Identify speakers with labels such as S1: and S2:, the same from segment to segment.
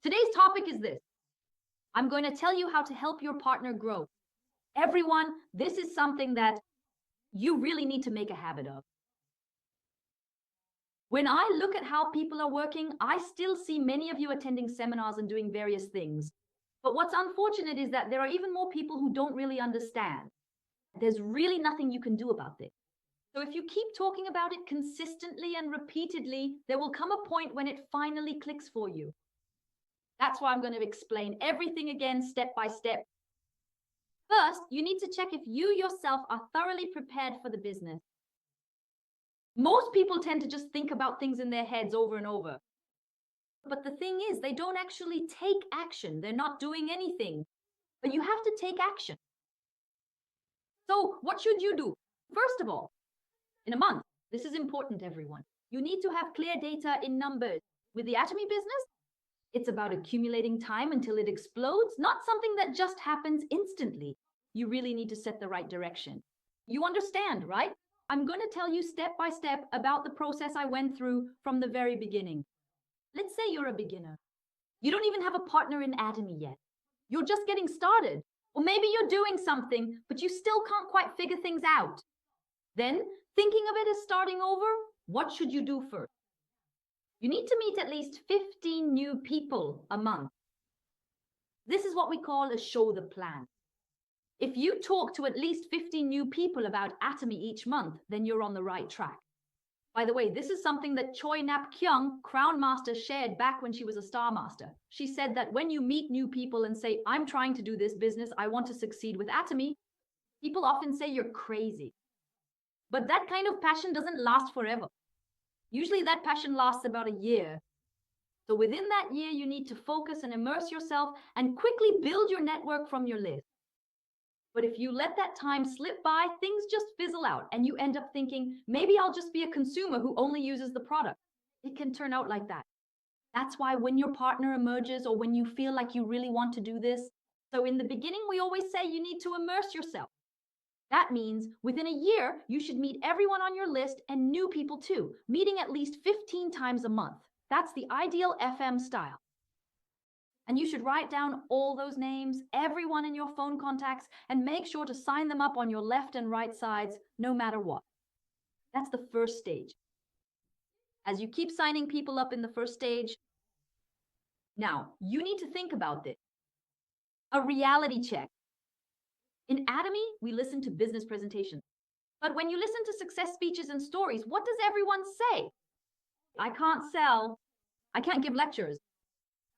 S1: Today's topic is this. I'm going to tell you how to help your partner grow. Everyone, this is something that you really need to make a habit of. When I look at how people are working, I still see many of you attending seminars and doing various things. But what's unfortunate is that there are even more people who don't really understand. There's really nothing you can do about this. So if you keep talking about it consistently and repeatedly, there will come a point when it finally clicks for you. That's why I'm going to explain everything again, step by step. First, you need to check if you yourself are thoroughly prepared for the business. Most people tend to just think about things in their heads over and over. But the thing is, they don't actually take action. They're not doing anything. But you have to take action. So what should you do? First of all, in a month, this is important, everyone. You need to have clear data in numbers. With the Atomy business, it's about accumulating time until it explodes, not something that just happens instantly. You really need to set the right direction. You understand, right? I'm going to tell you step by step about the process I went through from the very beginning. Let's say you're a beginner. You don't even have a partner in Atomy yet. You're just getting started. Or maybe you're doing something, but you still can't quite figure things out. Then, thinking of it as starting over, what should you do first? You need to meet at least 15 new people a month. This is what we call a show the plan. If you talk to at least 15 new people about Atomy each month, then you're on the right track. By the way, this is something that Choi Nap Kyung, Crown Master, shared back when she was a Star Master. She said that when you meet new people and say, I'm trying to do this business, I want to succeed with Atomy, people often say you're crazy. But that kind of passion doesn't last forever. Usually that passion lasts about a year. So within that year, you need to focus and immerse yourself and quickly build your network from your list. But if you let that time slip by, things just fizzle out and you end up thinking, maybe I'll just be a consumer who only uses the product. It can turn out like that. That's why when your partner emerges or when you feel like you really want to do this, so in the beginning, we always say you need to immerse yourself. That means within a year, you should meet everyone on your list and new people too, meeting at least 15 times a month. That's the ideal FM style. And you should write down all those names, everyone in your phone contacts, and make sure to sign them up on your left and right sides, no matter what. That's the first stage. As you keep signing people up in the first stage, now, you need to think about this. A reality check. In Atomy, we listen to business presentations. But when you listen to success speeches and stories, what does everyone say? I can't sell. I can't give lectures.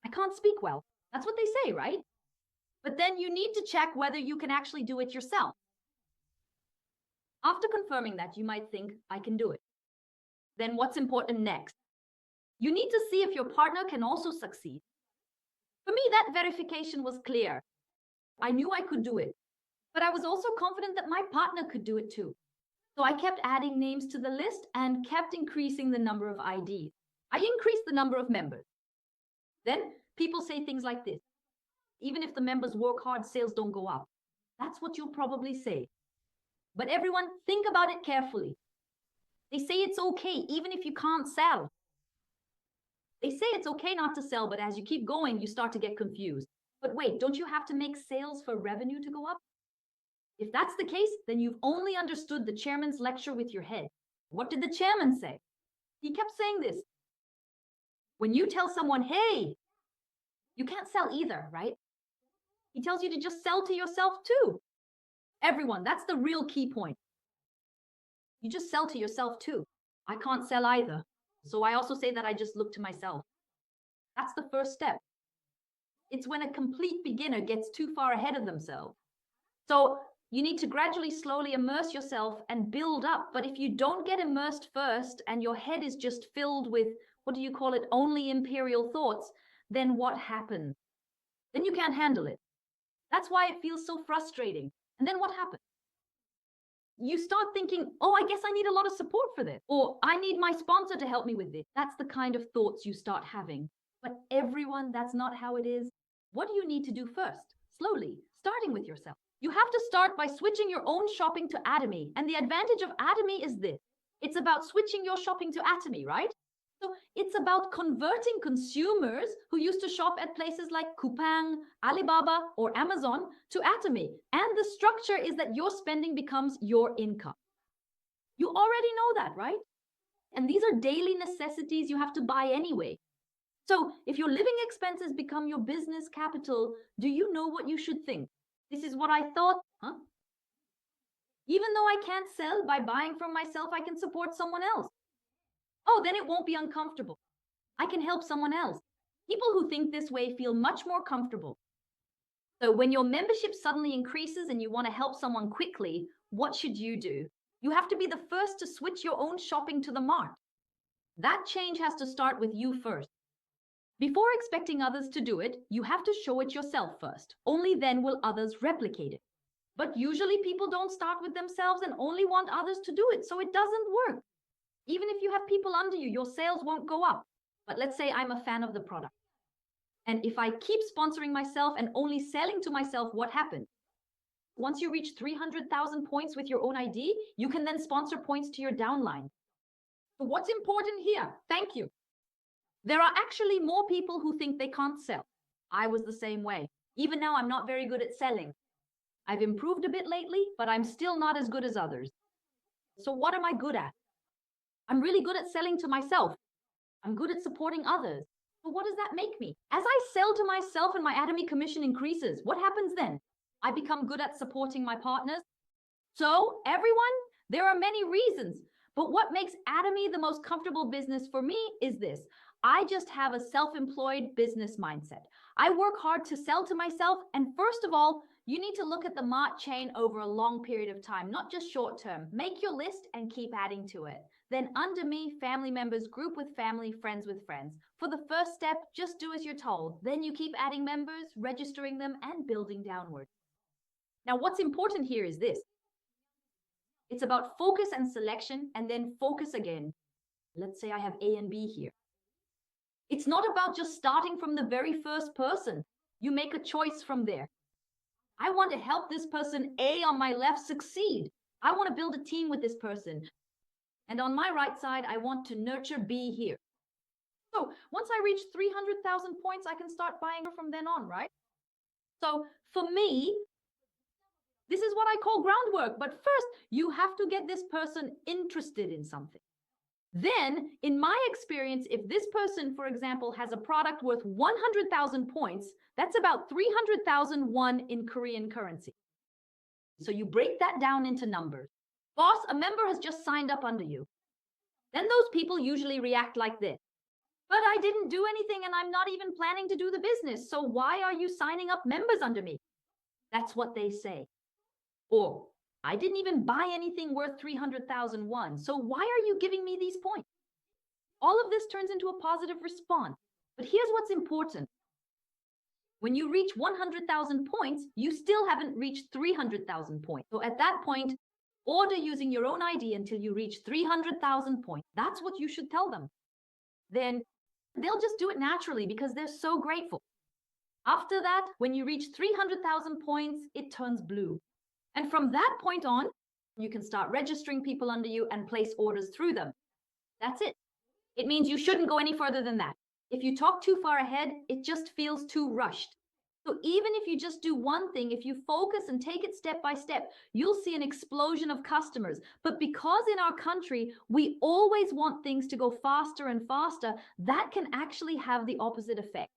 S1: I can't speak well. That's what they say, right? But then you need to check whether you can actually do it yourself. After confirming that, you might think, I can do it. Then what's important next? You need to see if your partner can also succeed. For me, that verification was clear. I knew I could do it, but I was also confident that my partner could do it too. So I kept adding names to the list and kept increasing the number of IDs. I increased the number of members. Then people say things like this. Even if the members work hard, sales don't go up. That's what you'll probably say. But everyone, think about it carefully. They say it's okay, even if you can't sell. They say it's okay not to sell, but as you keep going, you start to get confused. But wait, don't you have to make sales for revenue to go up? If that's the case, then you've only understood the chairman's lecture with your head. What did the chairman say? He kept saying this. When you tell someone, hey, you can't sell either, right? He tells you to just sell to yourself too. Everyone, that's the real key point. You just sell to yourself too. I can't sell either. So I also say that I just look to myself. That's the first step. It's when a complete beginner gets too far ahead of themselves. So you need to gradually, slowly immerse yourself and build up. But if you don't get immersed first and your head is just filled with, what do you call it, only imperial thoughts, then what happens? Then you can't handle it. That's why it feels so frustrating. And then what happens? You start thinking, oh, I guess I need a lot of support for this. Or I need my sponsor to help me with this. That's the kind of thoughts you start having. But everyone, that's not how it is. What do you need to do first? Slowly, starting with yourself. You have to start by switching your own shopping to Atomy. And the advantage of Atomy is this. It's about switching your shopping to Atomy, right? So it's about converting consumers who used to shop at places like Coupang, Alibaba, or Amazon to Atomy. And the structure is that your spending becomes your income. You already know that, right? And these are daily necessities you have to buy anyway. So if your living expenses become your business capital, do you know what you should think? This is what I thought, huh? Even though I can't sell by buying from myself, I can support someone else. Oh, then it won't be uncomfortable. I can help someone else. People who think this way feel much more comfortable. So when your membership suddenly increases and you want to help someone quickly, what should you do? You have to be the first to switch your own shopping to the mart. That change has to start with you first. Before expecting others to do it, you have to show it yourself first. Only then will others replicate it. But usually people don't start with themselves and only want others to do it, so it doesn't work. Even if you have people under you, your sales won't go up. But let's say I'm a fan of the product. And if I keep sponsoring myself and only selling to myself, what happens? Once you reach 300,000 points with your own ID, you can then sponsor points to your downline. So what's important here? Thank you. There are actually more people who think they can't sell. I was the same way. Even now, I'm not very good at selling. I've improved a bit lately, but I'm still not as good as others. So what am I good at? I'm really good at selling to myself. I'm good at supporting others. So what does that make me? As I sell to myself and my Atomy commission increases, what happens then? I become good at supporting my partners. So everyone, there are many reasons, but what makes Atomy the most comfortable business for me is this. I just have a self-employed business mindset. I work hard to sell to myself, and first of all, you need to look at the mart chain over a long period of time, not just short term. Make your list and keep adding to it. Then under me, family members, group with family, friends with friends. For the first step, just do as you're told. Then you keep adding members, registering them, and building downward. Now, what's important here is this. It's about focus and selection, and then focus again. Let's say I have A and B here. It's not about just starting from the very first person. You make a choice from there. I want to help this person A on my left succeed. I want to build a team with this person. And on my right side, I want to nurture B here. So once I reach 300,000 points, I can start buying from then on, right? So for me, this is what I call groundwork. But first, you have to get this person interested in something. Then, in my experience, if this person, for example, has a product worth 100,000 points, that's about 300,000 won in Korean currency. So you break that down into numbers. Boss, a member has just signed up under you. Then those people usually react like this. But I didn't do anything and I'm not even planning to do the business. So why are you signing up members under me? That's what they say. Or, I didn't even buy anything worth 300,000 won. So why are you giving me these points? All of this turns into a positive response. But here's what's important. When you reach 100,000 points, you still haven't reached 300,000 points. So at that point, order using your own ID until you reach 300,000 points. That's what you should tell them. Then they'll just do it naturally because they're so grateful. After that, when you reach 300,000 points, it turns blue. And from that point on, you can start registering people under you and place orders through them. That's it. It means you shouldn't go any further than that. If you talk too far ahead, it just feels too rushed. So even if you just do one thing, if you focus and take it step by step, you'll see an explosion of customers. But because in our country, we always want things to go faster and faster, that can actually have the opposite effect.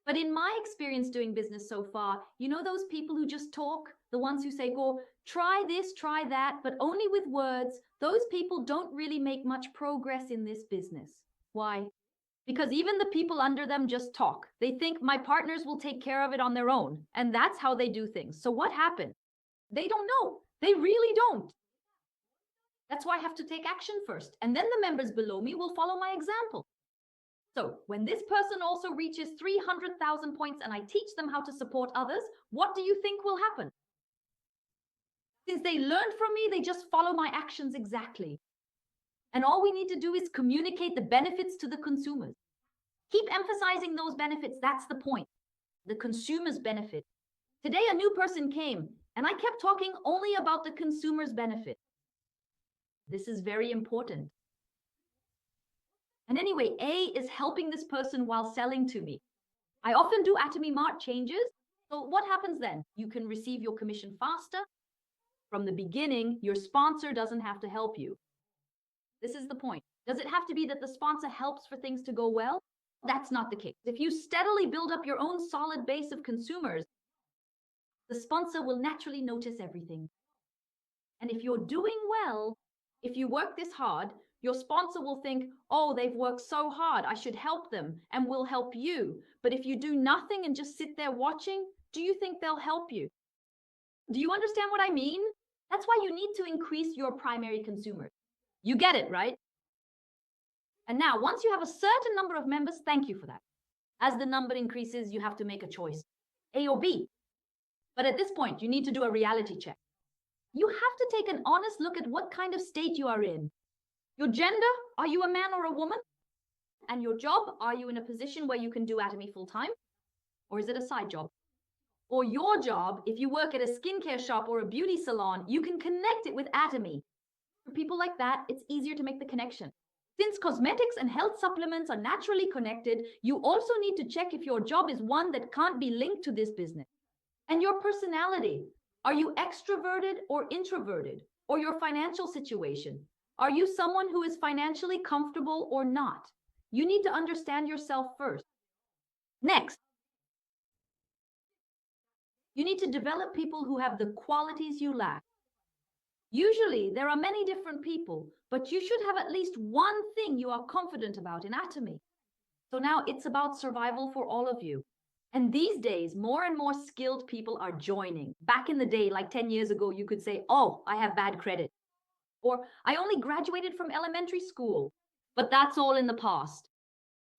S1: But in my experience doing business so far, you know those people who just talk? The ones who say, go, try this, try that, but only with words. Those people don't really make much progress in this business. Why? Because even the people under them just talk. They think my partners will take care of it on their own. And that's how they do things. So what happened? They don't know. They really don't. That's why I have to take action first. And then the members below me will follow my example. So when this person also reaches 300,000 points and I teach them how to support others, what do you think will happen? Since they learned from me, they just follow my actions exactly. And all we need to do is communicate the benefits to the consumers. Keep emphasizing those benefits. That's the point. The consumer's benefit. Today, a new person came and I kept talking only about the consumer's benefit. This is very important. And anyway, A is helping this person while selling to me. I often do Atomy Mart changes. So what happens then? You can receive your commission faster. From the beginning, your sponsor doesn't have to help you. This is the point. Does it have to be that the sponsor helps for things to go well? That's not the case. If you steadily build up your own solid base of consumers, the sponsor will naturally notice everything. And if you're doing well, if you work this hard, your sponsor will think, oh, they've worked so hard, I should help them, and will help you. But if you do nothing and just sit there watching, do you think they'll help you? Do you understand what I mean? That's why you need to increase your primary consumers. You get it, right? And now, once you have a certain number of members, thank you for that. As the number increases, you have to make a choice, A or B. But at this point, you need to do a reality check. You have to take an honest look at what kind of state you are in. Your gender, are you a man or a woman? And your job, are you in a position where you can do Atomy full-time? Or is it a side job? Or your job, if you work at a skincare shop or a beauty salon, you can connect it with Atomy. For people like that, it's easier to make the connection. Since cosmetics and health supplements are naturally connected, you also need to check if your job is one that can't be linked to this business. And your personality. Are you extroverted or introverted? Or your financial situation? Are you someone who is financially comfortable or not? You need to understand yourself first. Next, you need to develop people who have the qualities you lack. Usually, there are many different people, but you should have at least one thing you are confident about in Atomy. So now it's about survival for all of you. And these days, more and more skilled people are joining. Back in the day, like 10 years ago, you could say, oh, I have bad credit. Or I only graduated from elementary school. But that's all in the past.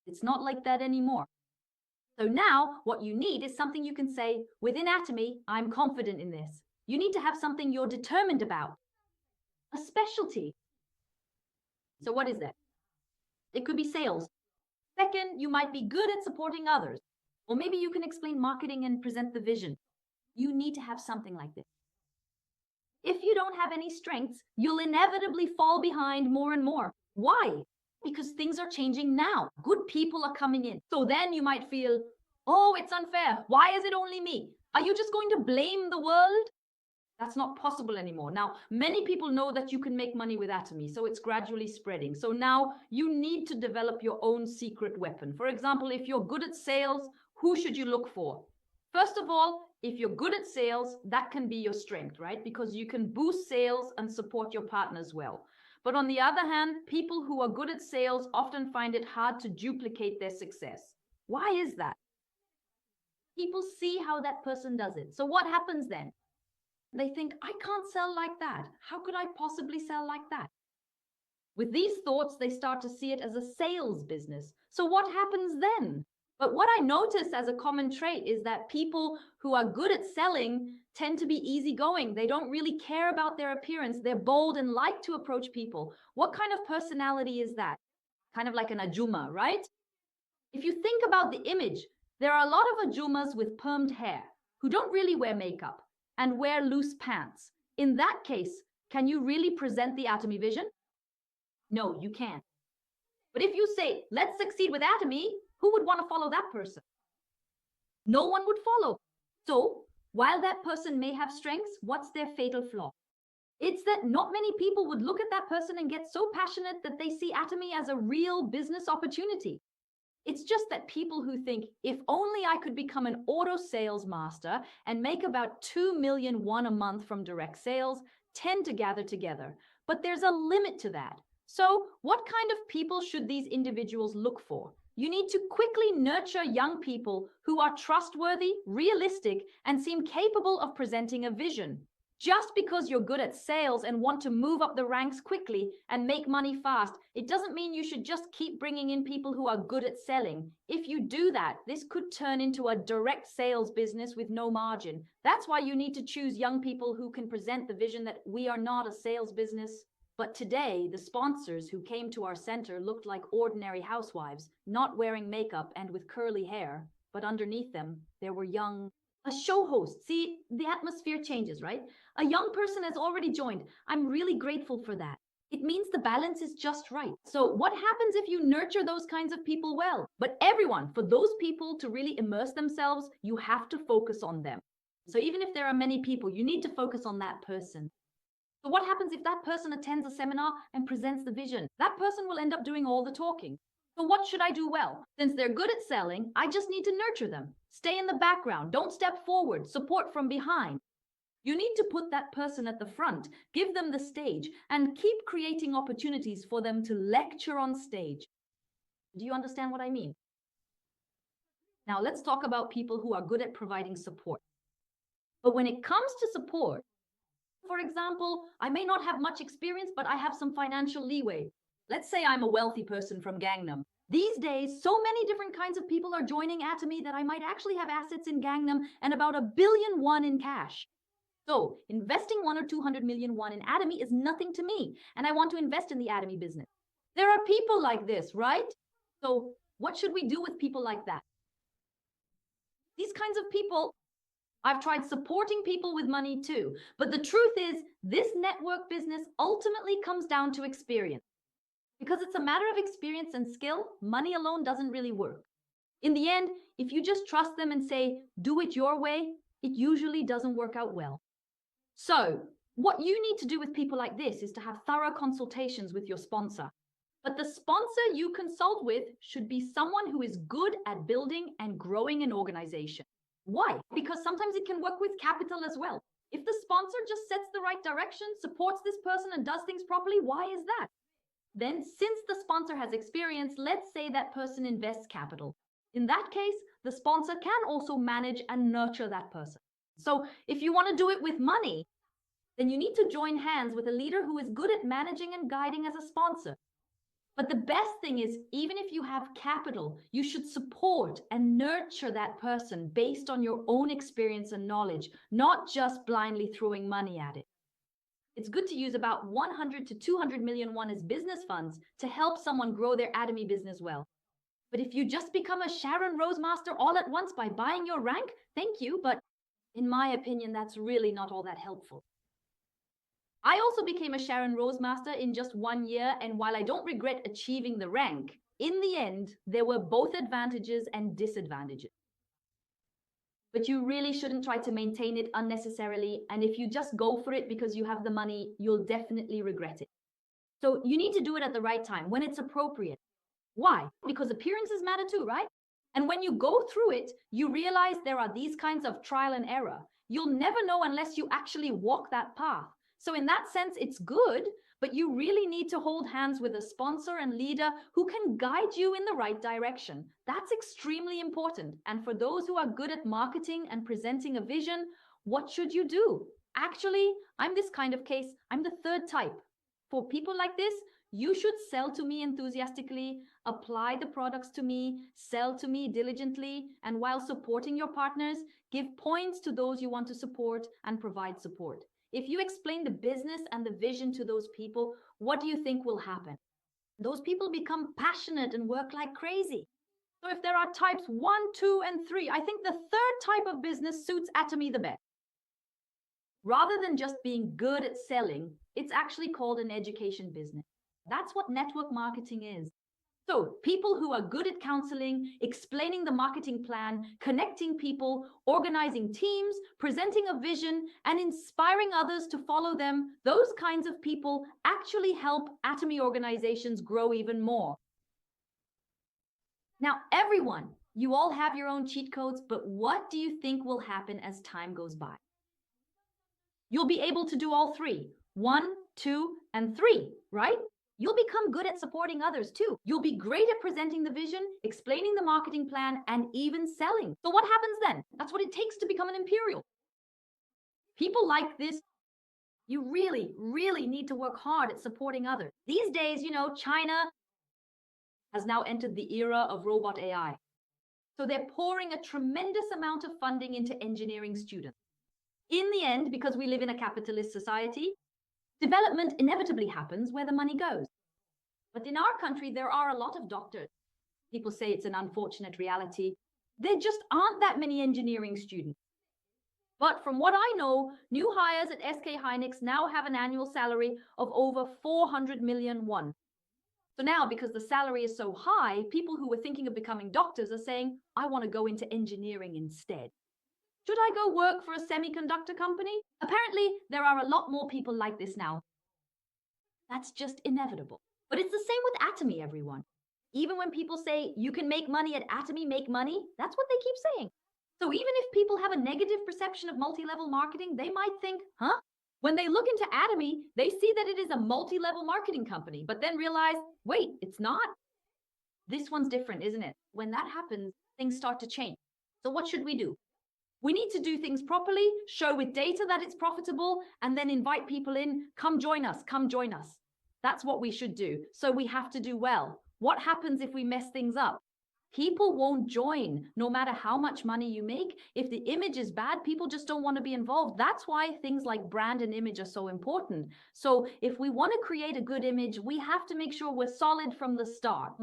S1: It's not like that anymore. So now what you need is something you can say, within Atomy, I'm confident in this. You need to have something you're determined about. A specialty. So what is that? It could be sales. Second, you might be good at supporting others. Or maybe you can explain marketing and present the vision. You need to have something like this. If you don't have any strengths, you'll inevitably fall behind more and more. Why? Because things are changing now. Good people are coming in. So then you might feel, oh, it's unfair. Why is it only me? Are you just going to blame the world? That's not possible anymore. Now, many people know that you can make money with Atomy, so it's gradually spreading. So now you need to develop your own secret weapon. For example, if you're good at sales, who should you look for? First of all, if you're good at sales, that can be your strength, right? Because you can boost sales and support your partners well. But on the other hand, people who are good at sales often find it hard to duplicate their success. Why is that? People see how that person does it. So what happens then? They think, I can't sell like that. How could I possibly sell like that? With these thoughts, they start to see it as a sales business. So what happens then? But what I notice as a common trait is that people who are good at selling tend to be easygoing. They don't really care about their appearance. They're bold and like to approach people. What kind of personality is that? Kind of like an Ajuma, right? If you think about the image, there are a lot of Ajumas with permed hair who don't really wear makeup and wear loose pants. In that case, can you really present the Atomy vision? No, you can't. But if you say, let's succeed with Atomy, who would want to follow that person? No one would follow. So, while that person may have strengths, what's their fatal flaw? It's that not many people would look at that person and get so passionate that they see Atomy as a real business opportunity. It's just that people who think, if only I could become an auto sales master and make about 2 million a month from direct sales, tend to gather together. But there's a limit to that. So what kind of people should these individuals look for? You need to quickly nurture young people who are trustworthy, realistic, and seem capable of presenting a vision. Just because you're good at sales and want to move up the ranks quickly and make money fast, it doesn't mean you should just keep bringing in people who are good at selling. If you do that, this could turn into a direct sales business with no margin. That's why you need to choose young people who can present the vision that we are not a sales business. But today, the sponsors who came to our center looked like ordinary housewives, not wearing makeup and with curly hair, but underneath them, there were young a show host. See, the atmosphere changes, right? A young person has already joined. I'm really grateful for that. It means the balance is just right. So what happens if you nurture those kinds of people well? But everyone, for those people to really immerse themselves, you have to focus on them. So even if there are many people, you need to focus on that person. So what happens if that person attends a seminar and presents the vision? That person will end up doing all the talking. So what should I do well? Since they're good at selling, I just need to nurture them. Stay in the background, don't step forward, support from behind. You need to put that person at the front, give them the stage, and keep creating opportunities for them to lecture on stage. Do you understand what I mean? Now let's talk about people who are good at providing support. But when it comes to support, for example, I may not have much experience, but I have some financial leeway. Let's say I'm a wealthy person from Gangnam. These days, so many different kinds of people are joining Atomy that I might actually have assets in Gangnam and about $1 billion in cash. So investing 1 or 200 million won in Atomy is nothing to me, and I want to invest in the Atomy business. There are people like this, right? So what should we do with people like that? These kinds of people, I've tried supporting people with money too, but the truth is this network business ultimately comes down to experience. Because it's a matter of experience and skill, money alone doesn't really work. In the end, if you just trust them and say, do it your way, it usually doesn't work out well. So what you need to do with people like this is to have thorough consultations with your sponsor. But the sponsor you consult with should be someone who is good at building and growing an organization. Why? Because sometimes it can work with capital as well. If the sponsor just sets the right direction, supports this person and does things properly, why is that? Then since the sponsor has experience, let's say that person invests capital. In that case, the sponsor can also manage and nurture that person. So if you want to do it with money, then you need to join hands with a leader who is good at managing and guiding as a sponsor. But the best thing is, even if you have capital, you should support and nurture that person based on your own experience and knowledge, not just blindly throwing money at it. It's good to use about 100 to 200 million won as business funds to help someone grow their Atomy business well. But if you just become a Sharon Rose master all at once by buying your rank, thank you, but in my opinion, that's really not all that helpful. I also became a Sharon Rose master in just 1 year, and while I don't regret achieving the rank, in the end, there were both advantages and disadvantages. But you really shouldn't try to maintain it unnecessarily, and if you just go for it because you have the money, you'll definitely regret it. So you need to do it at the right time, when it's appropriate. Why? Because appearances matter too, right? And when you go through it, you realize there are these kinds of trial and error. You'll never know unless you actually walk that path. So in that sense, it's good, but you really need to hold hands with a sponsor and leader who can guide you in the right direction. That's extremely important. And for those who are good at marketing and presenting a vision, what should you do? Actually, I'm this kind of case. I'm the third type. For people like this, you should sell to me enthusiastically, apply the products to me, sell to me diligently, and while supporting your partners, give points to those you want to support and provide support. If you explain the business and the vision to those people, what do you think will happen? Those people become passionate and work like crazy. So if there are types 1, 2, and 3, I think the third type of business suits Atomy the best. Rather than just being good at selling, it's actually called an education business. That's what network marketing is. So people who are good at counseling, explaining the marketing plan, connecting people, organizing teams, presenting a vision, and inspiring others to follow them, those kinds of people actually help Atomy organizations grow even more. Now, everyone, you all have your own cheat codes, but what do you think will happen as time goes by? You'll be able to do all 3, 1, 2, and 3, right? You'll become good at supporting others too. You'll be great at presenting the vision, explaining the marketing plan, and even selling. So what happens then? That's what it takes to become an imperial. People like this, you really, really need to work hard at supporting others. These days, China has now entered the era of robot AI. So they're pouring a tremendous amount of funding into engineering students. In the end, because we live in a capitalist society, development inevitably happens where the money goes. But in our country, there are a lot of doctors. People say it's an unfortunate reality. There just aren't that many engineering students. But from what I know, new hires at SK Hynix now have an annual salary of over 400 million won. So now, because the salary is so high, people who were thinking of becoming doctors are saying, I want to go into engineering instead. Should I go work for a semiconductor company? Apparently, there are a lot more people like this now. That's just inevitable. But it's the same with Atomy, everyone. Even when people say, you can make money at Atomy, make money, that's what they keep saying. So even if people have a negative perception of multi-level marketing, they might think, huh? When they look into Atomy, they see that it is a multi-level marketing company, but then realize, wait, it's not. This one's different, isn't it? When that happens, things start to change. So what should we do? We need to do things properly, show with data that it's profitable, and then invite people in, come join us, come join us. That's what we should do. So we have to do well. What happens if we mess things up? People won't join, no matter how much money you make. If the image is bad, people just don't want to be involved. That's why things like brand and image are so important. So if we want to create a good image, we have to make sure we're solid from the start.